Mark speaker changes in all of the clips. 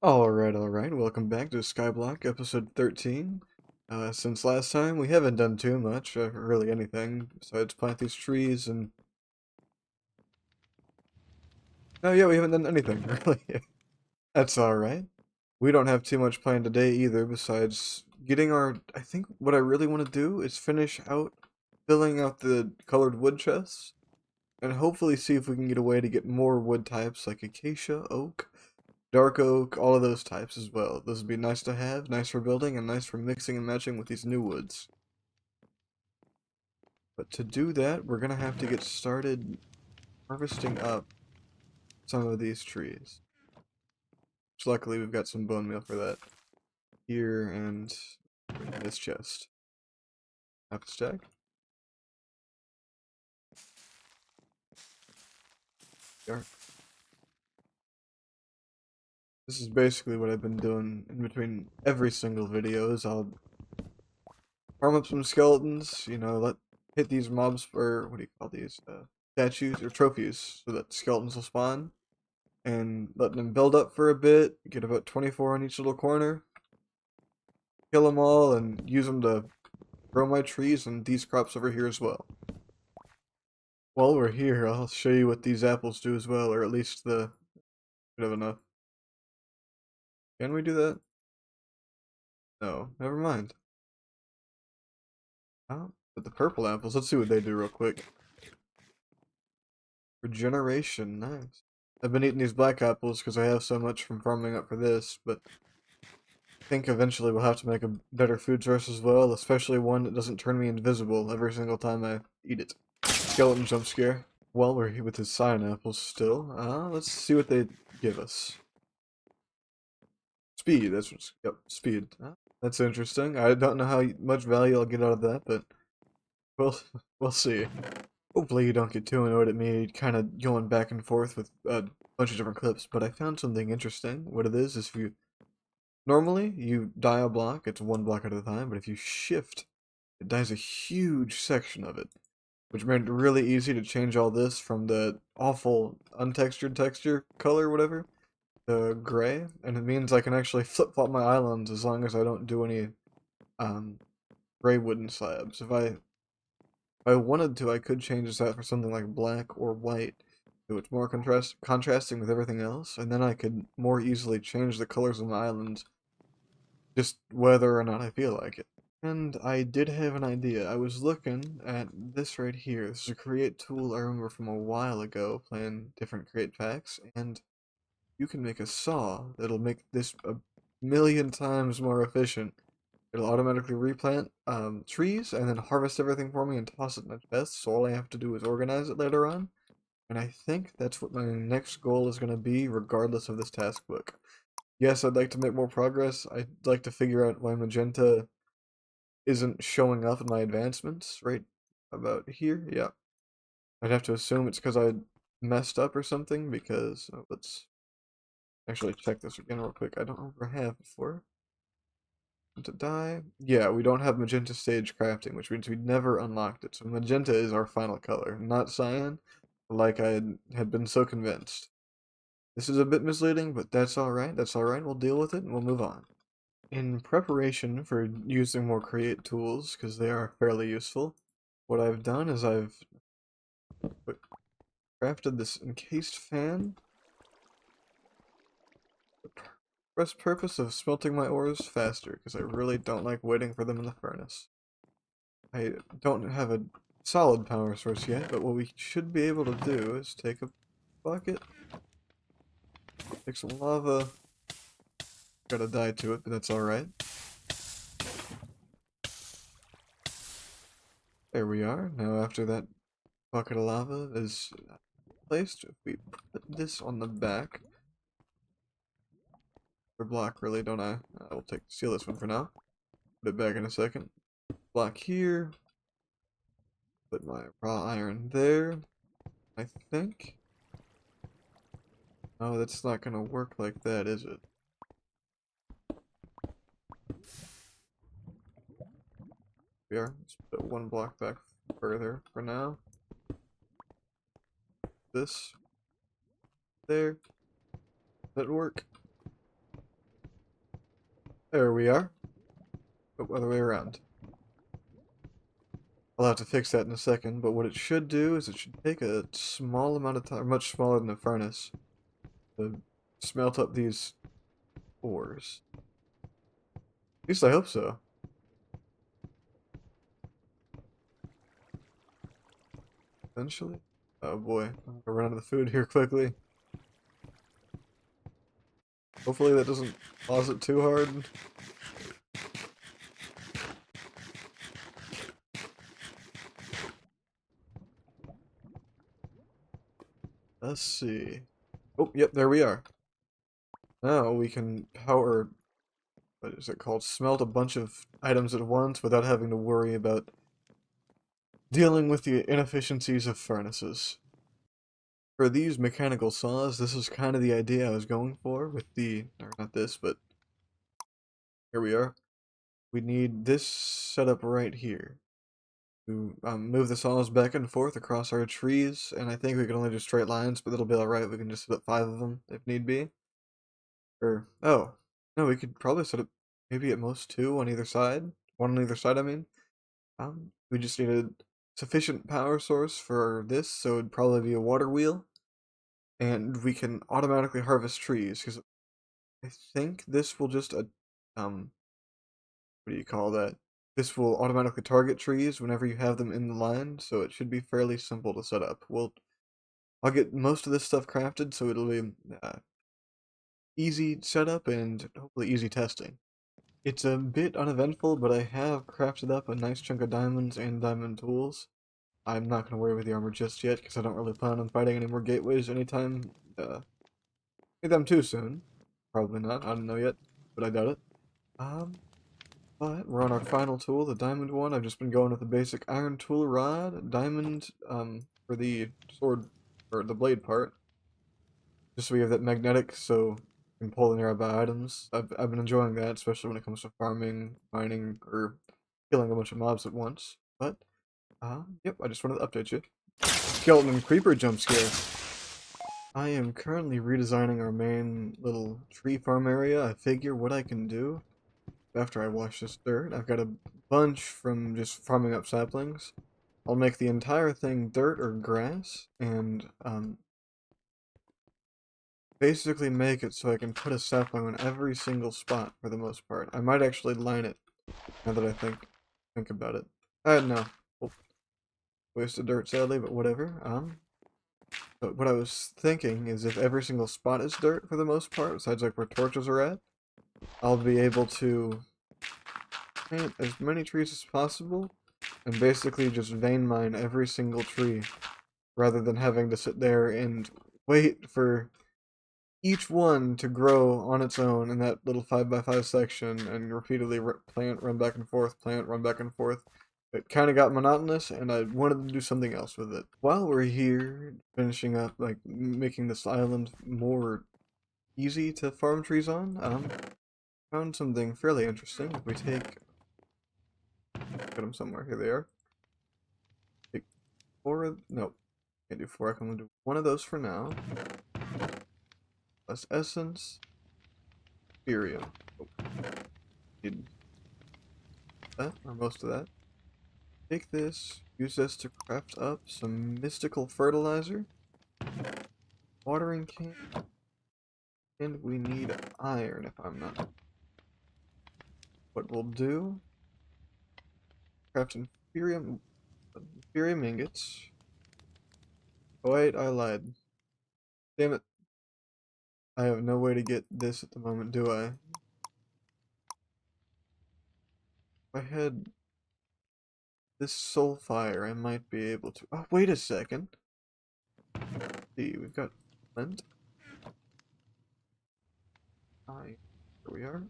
Speaker 1: Alright, welcome back to Skyblock episode 13. Since last time, we haven't done too much, really anything, besides plant these trees and... Oh yeah, we haven't done anything, really. That's alright. We don't have too much planned today either, besides getting our... I think what I really want to do is finish out filling out the colored wood chests, and hopefully see if we can get a way to get more wood types like acacia, oak, dark oak, all of those types as well. Those would be nice to have, nice for building, and nice for mixing and matching with these new woods. But to do that, we're gonna have to get started harvesting up some of these trees. Which luckily we've got some bone meal for that. Here and in this chest. Half a stack. There. This is basically what I've been doing in between every single video is I'll farm up some skeletons, hit these mobs, or what do you call these, statues or trophies, so that skeletons will spawn, and let them build up for a bit, get about 24 on each little corner, kill them all, and use them to grow my trees and these crops over here as well. While we're here, I'll show you what these apples do as well, or at least the... should have enough. Can we do that? No, never mind. Oh, but the purple apples, let's see what they do real quick. Regeneration, nice. I've been eating these black apples because I have so much from farming up for this, but I think eventually we'll have to make a better food source as well, especially one that doesn't turn me invisible every single time I eat it. Skeleton jump scare. Well, we're here with his cyan apples still. Let's see what they give us. Speed, that's what's, yep, speed. That's interesting. I don't know how much value I'll get out of that, but we'll see. Hopefully you don't get too annoyed at me kind of going back and forth with a bunch of different clips, but I found something interesting. What it is if you... Normally, you die a block, it's one block at a time, but if you shift, it dies a huge section of it. Which made it really easy to change all this from the awful untextured texture color, whatever, to gray, and it means I can actually flip-flop my islands as long as I don't do any gray wooden slabs. If I wanted to, I could change that for something like black or white, so it's more contrasting with everything else, and then I could more easily change the colors of my islands, just whether or not I feel like it. And I did have an idea. I was looking at this right here. This is a create tool I remember from a while ago playing different create packs, and you can make a saw that'll make this a million times more efficient. It'll automatically replant trees and then harvest everything for me and toss it in my chest, so all I have to do is organize it later on. And I think that's what my next goal is going to be, regardless of this task book. Yes, I'd like to make more progress. I'd like to figure out why magenta isn't showing up in my advancements right about here. Yeah, I'd have to assume it's because I messed up or something, because let's actually check this again real quick. I don't remember I have before. To die, yeah, we don't have magenta stage crafting, which means we never unlocked it. So magenta is our final color, not cyan, like I had been so convinced. This is a bit misleading, but that's alright, we'll deal with it and we'll move on. In preparation for using more create tools, because they are fairly useful, what I've done is I've crafted this encased fan. The express purpose of smelting my ores faster, because I really don't like waiting for them in the furnace. I don't have a solid power source yet, but what we should be able to do is take a bucket, take some lava, gotta die to it, but that's alright. There we are. Now after that bucket of lava is placed, if we put this on the back, or block really, don't I? I will steal this one for now. Put it back in a second. Block here. Put my raw iron there. I think. Oh, that's not gonna work like that, is it? We are. Let's put one block back further for now. This. There. That work? There we are. Oh, other way around. I'll have to fix that in a second, but what it should do is it should take a small amount of time, much smaller than a furnace, to smelt up these ores. At least I hope so. Eventually. Oh boy, I'm gonna run out of the food here quickly. Hopefully that doesn't pause it too hard. Let's see. Oh, yep, there we are. Now we can power, what is it called? Smelt a bunch of items at once without having to worry about dealing with the inefficiencies of furnaces. For these mechanical saws, this is kind of the idea I was going for with the, or not this, but here we are. We need this setup right here to move the saws back and forth across our trees, and I think we can only do straight lines, but that'll be alright. We can just set up 5 of them if need be. Or, oh, no, we could probably set up maybe at most 2 on either side. 1 on either side, I mean. We just need a sufficient power source for this, so it'd probably be a water wheel. And we can automatically harvest trees, because I think this will just, what do you call that? This will automatically target trees whenever you have them in the line, so it should be fairly simple to set up. I'll get most of this stuff crafted, so it'll be easy setup and hopefully easy testing. It's a bit uneventful, but I have crafted up a nice chunk of diamonds and diamond tools. I'm not going to worry with the armor just yet, because I don't really plan on fighting any more gateways anytime too soon. Probably not, I don't know yet, but I doubt it. But we're on our final tool, the diamond one. I've just been going with the basic iron tool rod, diamond, for the sword, or the blade part. Just so we have that magnetic, so we can pull the nearby items. I've been enjoying that, especially when it comes to farming, mining, or killing a bunch of mobs at once. But, yep, I just wanted to update you. Skeleton and creeper jump scare. I am currently redesigning our main little tree farm area. I figure what I can do after I wash this dirt. I've got a bunch from just farming up saplings. I'll make the entire thing dirt or grass, and basically make it so I can put a sapling on every single spot for the most part. I might actually line it, now that I think about it. No. Oh, wasted dirt sadly, but whatever. But what I was thinking is if every single spot is dirt for the most part, besides like where torches are at, I'll be able to plant as many trees as possible and basically just vein mine every single tree rather than having to sit there and wait for each one to grow on its own in that little 5x5 section and repeatedly plant, run back and forth, plant, run back and forth. It kind of got monotonous, and I wanted to do something else with it. While we're here, finishing up, like, making this island more easy to farm trees on, found something fairly interesting. If we take... Got them somewhere. Here they are. Take 4 of... Nope. Can't do 4. I can only do 1 of those for now. Less essence. Ethereum. Oh. Need that, or most of that. Take this, use this to craft up some mystical fertilizer, watering can, and we need iron if I'm not. What we'll do, craft inferium ingots. Oh wait, I lied. Damn it. I have no way to get this at the moment, do I? If I had this soul fire, I might be able to. Oh, wait a second. Let's see, we've got flint. Here we are.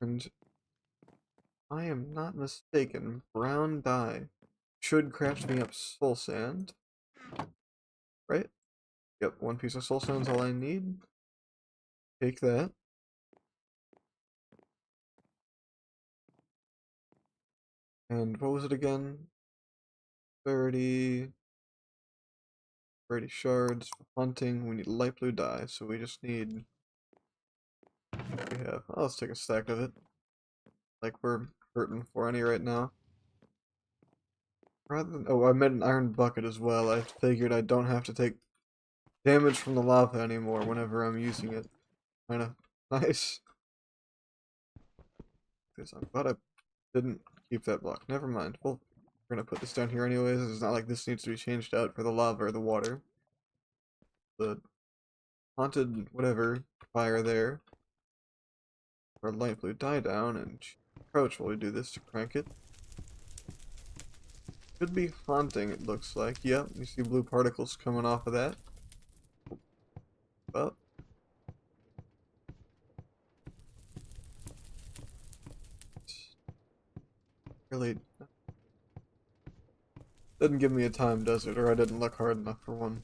Speaker 1: And I am not mistaken, brown dye should craft me up soul sand. Right? Yep, 1 piece of soul sand's all I need. Take that. And what was it again? 30 shards for hunting. We need light blue dye, so we just need... We have? Oh, let's take a stack of it. Like we're hurting for any right now. Rather than, oh, I made an iron bucket as well. I figured I don't have to take damage from the lava anymore whenever I'm using it. Kinda nice. I'm glad I didn't keep that block. Never mind. Well, we're gonna put this down here anyways. It's not like this needs to be changed out for the lava or the water. The haunted whatever fire there. Our light blue dye down and crouch while we do this to crank it. Could be haunting, it looks like. Yep, you see blue particles coming off of that. Well, really doesn't give me a time, does it? Or I didn't look hard enough for one.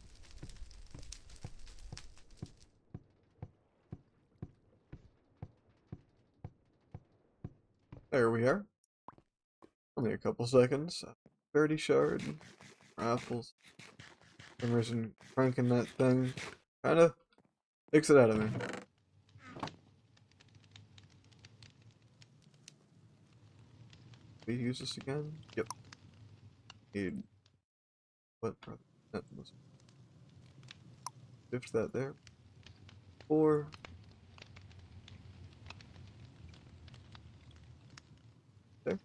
Speaker 1: There we are. Only a couple seconds. 30 shard. Apples. For some reason, cranking that thing kinda takes it out of me. We use this again? Yep. Need what? Shift that there. 4. There.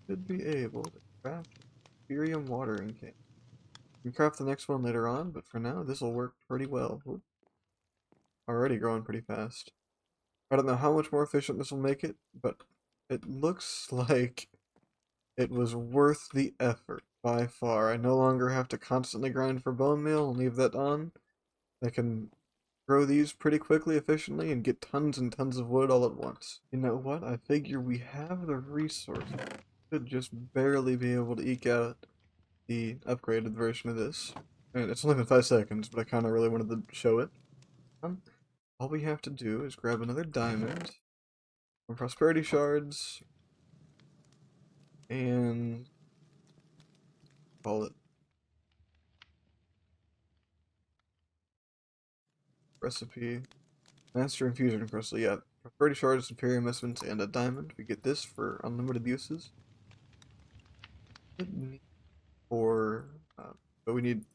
Speaker 1: Should be able to craft Ethereum watering can. We can craft the next one later on, but for now, this will work pretty well. Ooh, already growing pretty fast. I don't know how much more efficient this will make it, but it looks like it was worth the effort by far. I no longer have to constantly grind for bone meal and leave that on. I can grow these pretty quickly, efficiently, and get tons and tons of wood all at once. You know what? I figure we have the resources. Should just barely be able to eke out the upgraded version of this. And it's only been 5 seconds, but I kind of really wanted to show it. All we have to do is grab another diamond, some prosperity shards, and call it recipe. Master infusion crystal, yeah. Prosperity shards, imperium essence, and a diamond. We get this for unlimited uses. For, but we need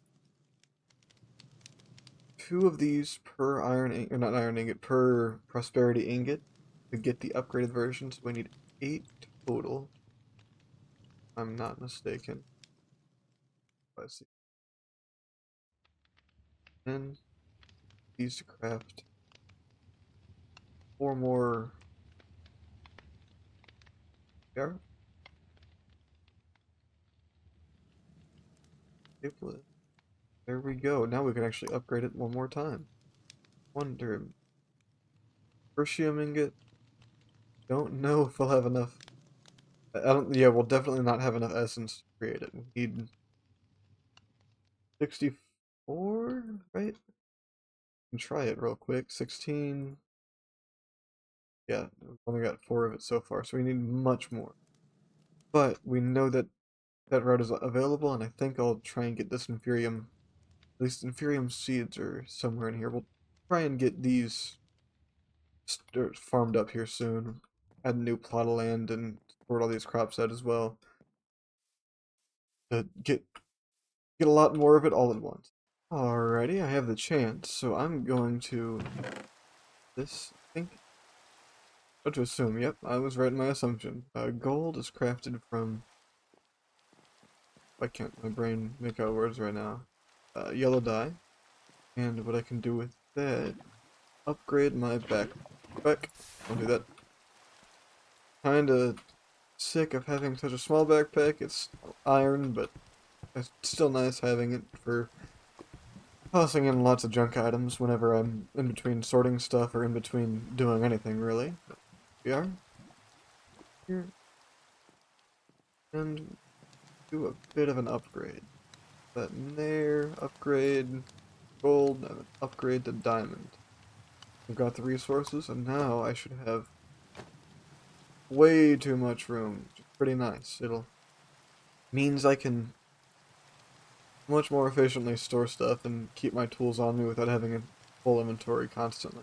Speaker 1: 2 of these per iron ingot, or not iron ingot, per prosperity ingot to get the upgraded version. So we need 8 total. If I'm not mistaken. I see. And these to craft 4 more. There. There we go. Now we can actually upgrade it one more time. Wonder. Tertium ingot. Don't know if we'll have enough. I don't. Yeah, we'll definitely not have enough essence to create it. We need 64, right? Can try it real quick. 16. Yeah, we've only got 4 of it so far, so we need much more. But we know that that route is available, and I think I'll try and get this Inferium. At least Inferium seeds are somewhere in here. We'll try and get these farmed up here soon. Add a new plot of land and sort all these crops out as well. To get a lot more of it all at once. Alrighty, I have the chance, so I'm going to this, I think. What to assume, yep, I was right in my assumption. Gold is crafted from, I can't my brain make out words right now. Yellow dye. And what I can do with that, upgrade my backpack. I'll do that. Kinda sick of having such a small backpack. It's iron, but it's still nice having it for tossing in lots of junk items whenever I'm in between sorting stuff or in between doing anything, really. But we are here. And do a bit of an upgrade. That in there, upgrade gold, and upgrade to diamond. We've got the resources, and now I should have way too much room. Which is pretty nice. It'll means I can much more efficiently store stuff and keep my tools on me without having a full inventory constantly.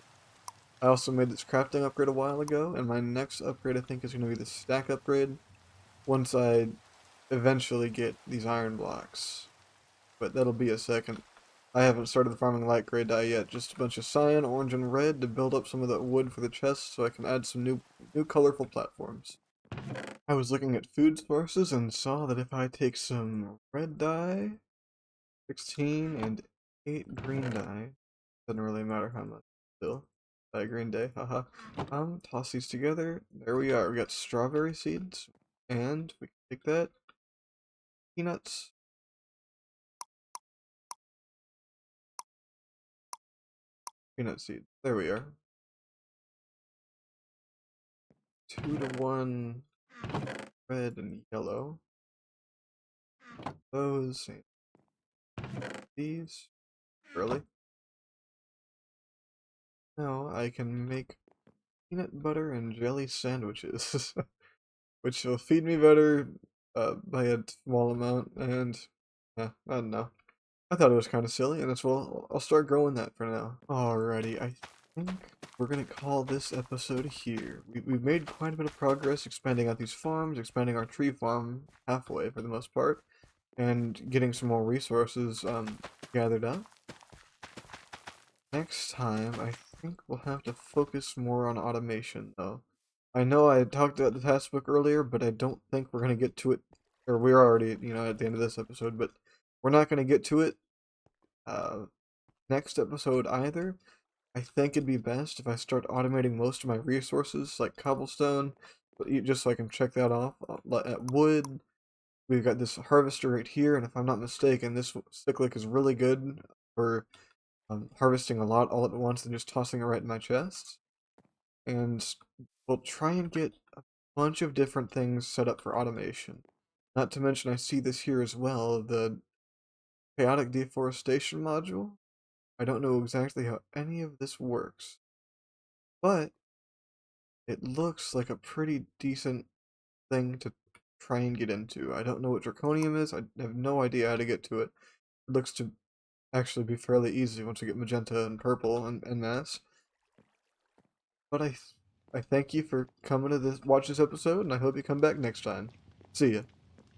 Speaker 1: I also made this crafting upgrade a while ago, and my next upgrade I think is going to be the stack upgrade once I eventually get these iron blocks. But that'll be a second. I haven't started farming light gray dye yet, just a bunch of cyan, orange, and red to build up some of that wood for the chest so I can add some new colorful platforms. I was looking at food sources and saw that if I take some red dye, 16, and 8 green dye, doesn't really matter how much, still. Dye green day, haha. Toss these together. There we are. We got strawberry seeds, and we can take that. Peanuts. Peanut seeds. There we are. 2 to 1 red and yellow. Those and these. Really? Now I can make peanut butter and jelly sandwiches, which will feed me better by a small amount, and I don't know. I thought it was kind of silly, and that's well, I'll start growing that for now. Alrighty, I think we're gonna call this episode here. We've made quite a bit of progress expanding out these farms, expanding our tree farm halfway for the most part, and getting some more resources gathered up. Next time, I think we'll have to focus more on automation, though. I know I talked about the task book earlier, but I don't think we're gonna get to it, or we're already, at the end of this episode, but we're not gonna get to it next episode either. I think it'd be best if I start automating most of my resources, like cobblestone, just so I can check that off. At wood, we've got this harvester right here, and if I'm not mistaken, this cyclic is really good for harvesting a lot all at once and just tossing it right in my chest. And we'll try and get a bunch of different things set up for automation. Not to mention, I see this here as well, the chaotic deforestation module. I don't know exactly how any of this works, but it looks like a pretty decent thing to try and get into. I don't know what draconium is. I have no idea how to get to it. It looks to actually be fairly easy once we get magenta and purple and mass. But I thank you for coming to watch this episode, and I hope you come back next time. See ya.